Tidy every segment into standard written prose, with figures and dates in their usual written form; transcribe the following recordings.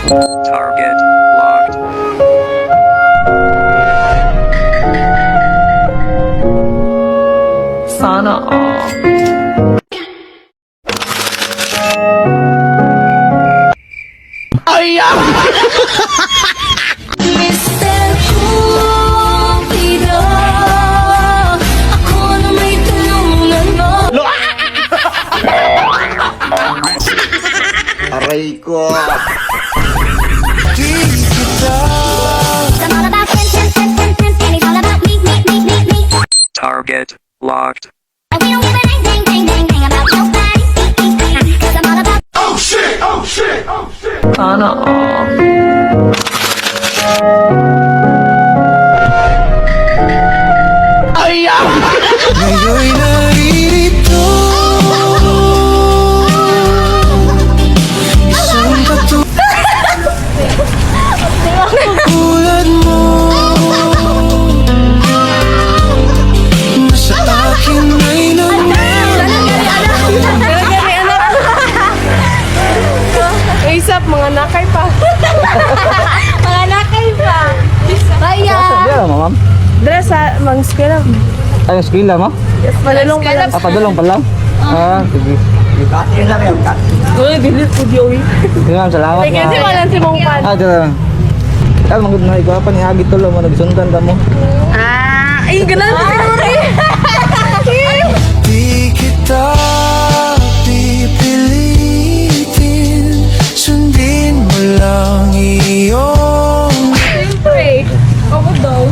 Target locked. Sana all. Mr. Cupido, ako na may tulungan mo. Aray ko. It's all about ten, ten, ten, ten, ten, and it's all about me, me, me, me, me. Target locked. And we don't give a dang, dang, dang, dang, dang about nobody. 'Cause I'm all about Sana all. Ngayon'y naririto isang katulad mo na sa akin ay Isap, mga nakay pa. Mga nakay pa. Kaya. Ano mo, ma'am? Dala sa mga eskwela. Ay, eskwela mo? Padulong pa lang. Padulong pa lang? Sige. Uy, bilis po di uwi. Sige, ma'am, salamat. Ay, kasi walang si Mong Pan. Dito lang. Kaya, magod na ikaw pa, nihagit tulo mo, nagsundan ka mo. Ay, ganun si Sinuri. di kita pipilitin, sundin mo lang iyong Siyempre. Ako daw.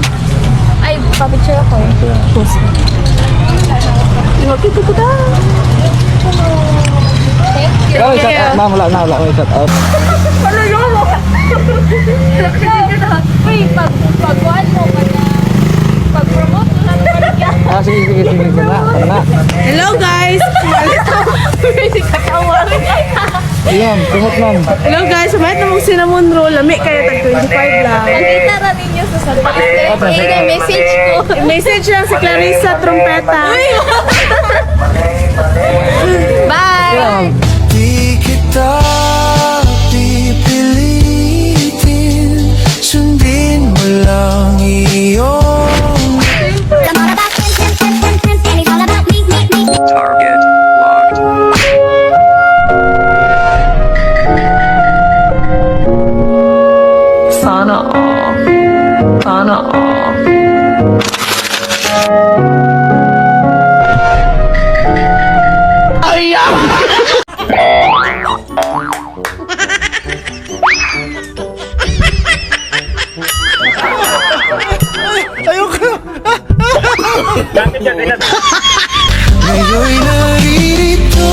Ay, papicture ako. Makita ko daw. Thank you. Ikaw, shout out, ma'am, wala na, shout out. Ano yun mo? Uy, pag-kuhan mo ka na. Pag-promote mo lang naman ka. Sige, sana. Hello guys! Hindi katawa. Sige, ma'am, tumot, ma'am. Hello guys, sumayat na mong cinnamon roll. Lami kaya tag 25 lang. Makita na ninyo sa salbate. Ay, message ko. Message lang si Clarissa Trompeta. Bye! di kita pipilitin, sundin mo lang iyong I'm all about ten, ten, ten, ten, ten, and it's all about me, me, me, me. Target locked. Sana all. Sana all. ngayon'y naririto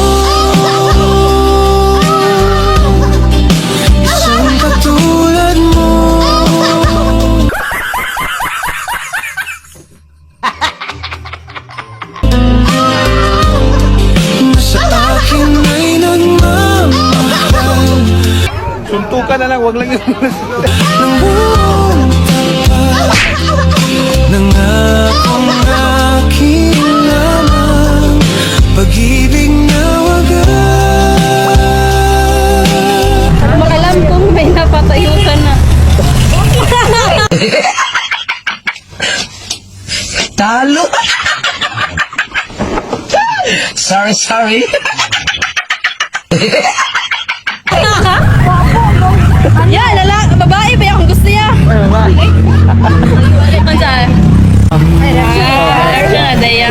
isang katulad mo na sa akin ay nagmamahal Suntukan na lang, wag lang yung... ng buong tapat nangakong aking lamang pag-ibig na wagas. Makalam kong may napatayo ka na. Talo! Sorry. Ya, lalaki, babae ba yung gusto niya? Ano saan? Ay, siya na, Daya.